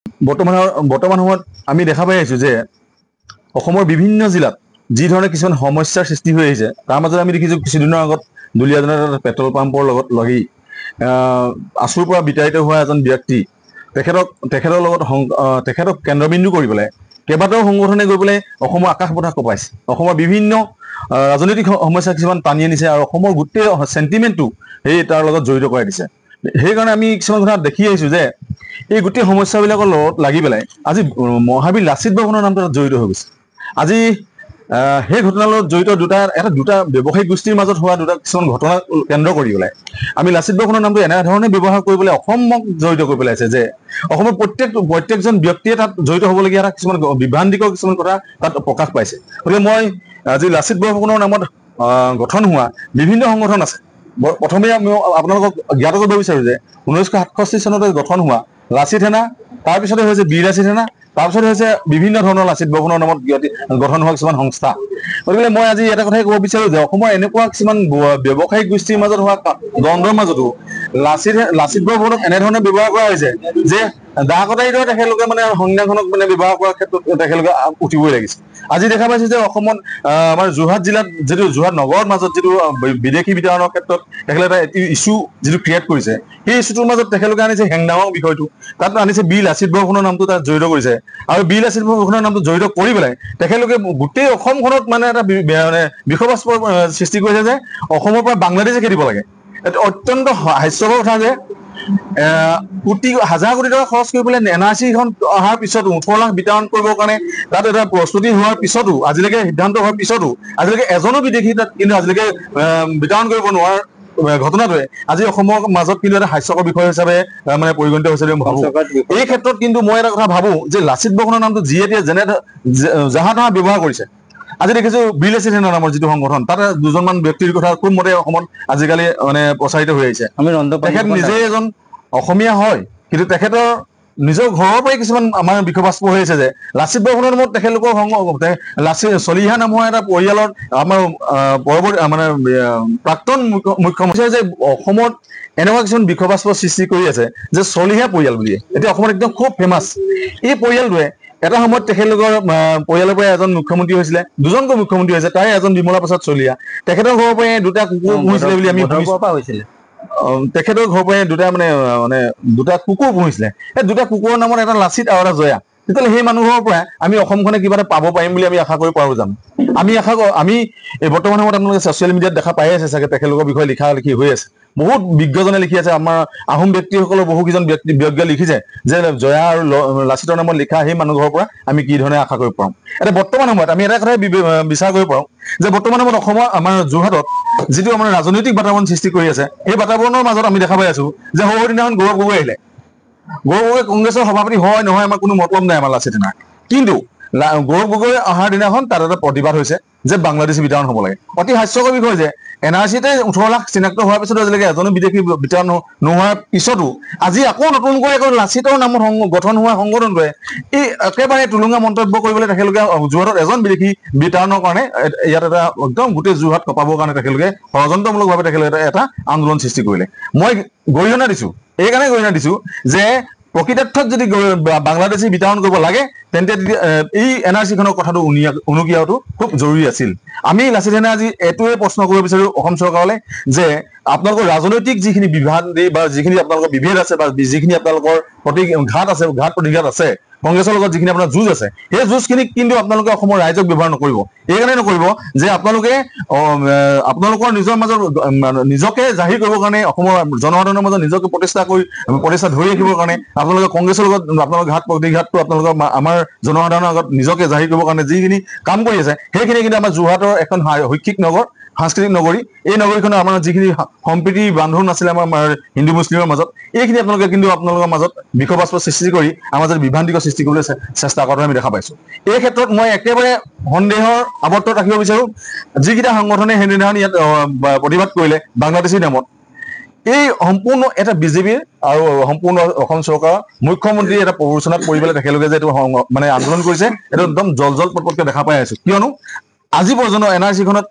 বৰ্তমান সময়ত আমি দেখা পাই আছো যে অসমৰ বিভিন্ন জিলাত যি ধৰণে কিছুমান সমস্যাৰ সৃষ্টি হৈ আহিছে তাৰ মাজত আমি দেখিছোঁ কিছুদিনৰ আগত দুলীয়াজনৰ পেট্ৰল পাম্পৰ লগত লাগি আঁচুৰ পৰা বিতাড়িত হোৱা এজন ব্যক্তি তেখেতক কেন্দ্ৰবিন্দু কৰি পেলাই কেইবাটাও সংগঠনে গৈ পেলাই অসমৰ আকাশ বতাহ কঁপাইছে অসমৰ বিভিন্ন ৰাজনৈতিক সমস্যা কিছুমান টানি আনিছে আৰু অসমৰ গোটেই চেণ্টিমেণ্টটো সেই তাৰ লগত জড়িত কৰাই দিছে সেইকাৰণে আমি কিছুমান কথা দেখি আহিছোঁ যে এই গোটেই সমস্যাবিলাকৰ লগত লাগি পেলাই আজি মহাবীৰ লাচিত বৰফুকনৰ নামটো তাত জড়িত হৈ গৈছে আজি সেই ঘটনাৰ লগত জড়িত দুটা ব্যৱসায়িক গোষ্ঠীৰ মাজত হোৱা দুটা কিছুমান ঘটনা কেন্দ্ৰ কৰি পেলাই আমি লাচিত বৰফুকনৰ নামটো এনেধৰণে ব্যৱহাৰ কৰি পেলাই অসমক জড়িত কৰি পেলাইছে যে অসমৰ প্ৰত্যেকজন ব্যক্তিয়ে তাত জড়িত হ'বলগীয়া এটা কিছুমান বিভ্ৰান্তিকৰ কিছুমান কথা তাত প্ৰকাশ পাইছে গতিকে মই আজি লাচিত বৰফুকনৰ নামত গঠন হোৱা বিভিন্ন সংগঠন আছে প্ৰথমে আমি আপোনালোকক জ্ঞাত কৰিব বিচাৰোঁ যে 1967 চনতে গঠন হোৱা লাচিত সেনা তাৰপিছতে হৈছে বীৰ লাচিত সেনা তাৰপিছত হৈছে বিভিন্ন ধৰণৰ লাচিত বৰফুকনৰ নামত গঠন হোৱা কিছুমান সংস্থা গতিকে মই আজি এটা কথাই ক'ব বিচাৰোঁ যে অসমৰ এনেকুৱা কিছুমান ব্যৱসায়িক গোষ্ঠীৰ মাজত হোৱা দ্বন্দ্বৰ মাজতো লাচিত বৰফুকনক এনেধৰণে ব্যৱহাৰ কৰা হৈছে যে দা কটাৰীৰ দৰে তেখেতলোকে মানে সংবিধানখনক মানে ব্যৱহাৰ কৰাৰ ক্ষেত্ৰত তেখেতলোকে উঠিবই লাগিছে আজি দেখা পাইছোঁ যে অসমত আমাৰ যোৰহাট জিলাত যিটো যোৰহাট নগৰৰ মাজত যিটো বিদেশী বিতৰণৰ ক্ষেত্ৰত তেখেতে এটা ইছ্যু যিটো ক্ৰিয়েট কৰিছে সেই ইছ্যুটোৰ মাজত তেখেতলোকে আনিছে হেংদাঙৰ বিষয়টো তাত আনিছে বীৰ লাচিত বৰফুকনৰ নামটো তাত জড়িত কৰিছে আৰু বীৰ লাচিত বৰফুকনৰ নামটো জড়িত কৰি পেলাই তেখেতলোকে গোটেই অসমখনত মানে এটা বিষবাস্পৰ সৃষ্টি কৰিছে যে অসমৰ পৰা বাংলাদেশে খেদিব লাগে অত্যন্ত হাস্যকৰ কথা যে হাজাৰ কোটি টকা খৰচ কৰি পেলাই NRC-খন অহাৰ পিছতো 18 লাখ বিতৰণ কৰিবৰ কাৰণে তাত এটা প্ৰস্তুতি হোৱাৰ পিছতো আজিলৈকে সিদ্ধান্ত হোৱাৰ পিছতো আজিলৈকে এজনো বিদেশী তাত কিন্তু আজিলৈকে বিতৰণ কৰিব নোৱাৰাৰ ঘটনাটোৱে আজি অসমৰ মাজত কিন্তু এটা হাস্যকৰ বিষয় হিচাপে মানে পৰিগণিত হৈছে বুলি মই ভাবোঁ এই ক্ষেত্ৰত কিন্তু মই এটা কথা ভাবোঁ যে লাচিত বৰফুকনৰ নামটো যিয়ে দিয়ে জাহা তাহা ব্যৱহাৰ কৰিছে আজি দেখিছোঁ বীৰ লাচিত সেনা নামৰ যিটো সংগঠন তাতে দুজনমান ব্যক্তিৰ কথা খুব মতে অসমত আজিকালি মানে প্ৰচাৰিত হৈ আহিছে তেখেত নিজে এজন অসমীয়া হয় কিন্তু তেখেতৰ নিজৰ ঘৰৰ পৰাই কিছুমান আমাৰ বিষবাস্প হৈ আছে যে লাচিত বৰফুকনৰ নামত তেখেতলোকৰ চলিহা নামৰ এটা পৰিয়ালৰ আমাৰ পৰৱৰ্তী মানে প্ৰাক্তন মুখ্যমন্ত্ৰী যে অসমত এনেকুৱা কিছুমান বিষবাস্প সৃষ্টি কৰি আছে যে চলিহা পৰিয়াল বুলিয়ে এতিয়া অসমত একদম খুব ফেমাছ এই পৰিয়ালটোৱে এটা সময়ত তেখেতলোকৰ পৰিয়ালৰ পৰা এজন মুখ্যমন্ত্ৰী হৈছিলে দুজনকৈ মুখ্যমন্ত্ৰী হৈছে তাৰে এজন বিমলা প্ৰসাদ চলিহা তেখেতৰ ঘৰৰ পৰাই দুটা কুকুৰ পুহিছিলে বুলি আমি তেখেতৰ ঘৰৰ পৰাই দুটা কুকুৰ পুহিছিলে এই দুটা কুকুৰৰ নামত এটা লাচিত আৰু এটা জয়া তেতিয়াহ'লে সেই মানুহৰ পৰা আমি অসমখনে কিবা এটা পাব পাৰিম বুলি আমি আশা কৰিব পাৰোঁ জানো আমি এই বৰ্তমান সময়ত আপোনালোকে ছ'চিয়েল মিডিয়াত দেখা পাই আছে চাগে তেখেতলোকৰ বিষয়ে লিখি হৈ আছে বহুত বিজ্ঞজনে লিখি আছে আমাৰ আহোম ব্যক্তিসকলৰ বহুকেইজন বিজ্ঞ লিখিছে যে জয়া আৰু লাচিতৰ নামত লিখা সেই মানুহ ঘৰৰ পৰা আমি কি ধৰণে আশা কৰিব পাৰোঁ এতিয়া বৰ্তমান সময়ত আমি এটা কথাই বিচাৰ কৰিব পাৰোঁ যে বৰ্তমান সময়ত অসমৰ আমাৰ যোৰহাটত যিটো আমাৰ ৰাজনৈতিক বাতাবৰণ সৃষ্টি কৰি আছে সেই বাতাবৰণৰ মাজত আমি দেখা পাই আছোঁ যে সৌদিনাখন গৌৰৱ গগৈ আহিলে গৌৰৱ গগৈ কংগ্ৰেছৰ সভাপতি হয় নহয় আমাৰ কোনো মতলব নাই আমাৰ লাচিত সেনাৰ কিন্তু গৌৰৱ গগৈ অহাৰ দিনাখন তাত এটা প্ৰতিবাদ হৈছে যে বাংলাদেশী বিতৰণ হ'ব লাগে অতি হাস্যকৰ বিষয় যে NRC-তে 18 লাখ চিনাক্ত হোৱাৰ পিছতো আজিলৈকে এজনো বিদেশী বিতৰণ নোহোৱাৰ পিছতো আজি আকৌ নতুনকৈ আকৌ লাচিতৰ নামত গঠন হোৱা সংগঠনটোৱে এই একেবাৰে টুলুঙা মন্তব্য কৰিবলৈ তেখেতলোকে যোৰহাটত এজন বিদেশী বিতৰণৰ কাৰণে ইয়াত এটা একদম গোটেই যোৰহাট কপাবৰ কাৰণে তেখেতলোকে ষড়যন্ত্ৰমূলকভাৱে তেখেতলোকে এটা আন্দোলন সৃষ্টি কৰিলে মই গৰিহণা দিছোঁ এইকাৰণে গৰিহণা দিছোঁ যে প্ৰকৃতাৰ্থত যদি বাংলাদেশী বিতৰণ কৰিব লাগে তেন্তে এই NRC-খনৰ কথাটো উনুকিয়াটো খুব জৰুৰী আছিল আমি লাচিত সেনা আজি এইটোৱে প্ৰশ্ন কৰিব বিচাৰোঁ অসম চৰকাৰলৈ যে আপোনালোকৰ ৰাজনৈতিক যিখিনি বিভ্ৰান্তি বা যিখিনি আপোনালোকৰ বিভেদ আছে বা যিখিনি আপোনালোকৰ ঘাত প্ৰতিঘাত আছে কংগ্ৰেছৰ লগত যিখিনি আপোনাৰ যুঁজ আছে সেই যুঁজখিনিক কিন্তু আপোনালোকে অসমৰ ৰাইজক ব্যৱহাৰ নকৰিব এইকাৰণে নকৰিব যে আপোনালোকে আপোনালোকৰ নিজৰ মাজত নিজকে জাহিৰ কৰিবৰ কাৰণে অসমৰ জনসাধাৰণৰ মাজত নিজকে প্ৰতিষ্ঠা ধৰি ৰাখিবৰ কাৰণে আপোনালোকে কংগ্ৰেছৰ লগত আপোনালোকৰ ঘাত প্ৰতিঘাতটো আপোনালোকৰ আমাৰ জনসাধাৰণৰ আগত নিজকে জাহিৰ কৰিবৰ কাৰণে যিখিনি কাম কৰি আছে সেইখিনি কিন্তু আমাৰ যোৰহাটৰ এখন শৈক্ষিক নগৰ সাংস্কৃতিক নগৰী এই নগৰীখনৰ আমাৰ যিখিনি সম্প্ৰীতি বান্ধোন আছিলে আমাৰ হিন্দু মুছলিমৰ মাজত এইখিনি আপোনালোকে কিন্তু আপোনালোকৰ মাজত বিষবাস্প সৃষ্টি কৰি আমাৰ মাজত বিভ্ৰান্তিকৰ সৃষ্টি কৰিবলৈ চেষ্টা কৰাটো আমি দেখা পাইছোঁ এই ক্ষেত্ৰত মই একেবাৰে সন্দেহৰ আৱৰ্তত ৰাখিব বিচাৰোঁ যিকেইটা সংগঠনে সেইদিনাখন ইয়াত প্ৰতিবাদ কৰিলে বাংলাদেশীৰ নামত এই সম্পূৰ্ণ এটা বিজেপিৰ আৰু সম্পূৰ্ণ অসম চৰকাৰৰ মুখ্যমন্ত্ৰী এটা প্ৰৰোচনাত পৰি পেলাই তেখেতলোকে যে এইটো মানে আন্দোলন কৰিছে এইটো একদম জল পটপটকৈ দেখা পাই আছোঁ কিয়নো আজি পৰ্যন্ত NRC-খনত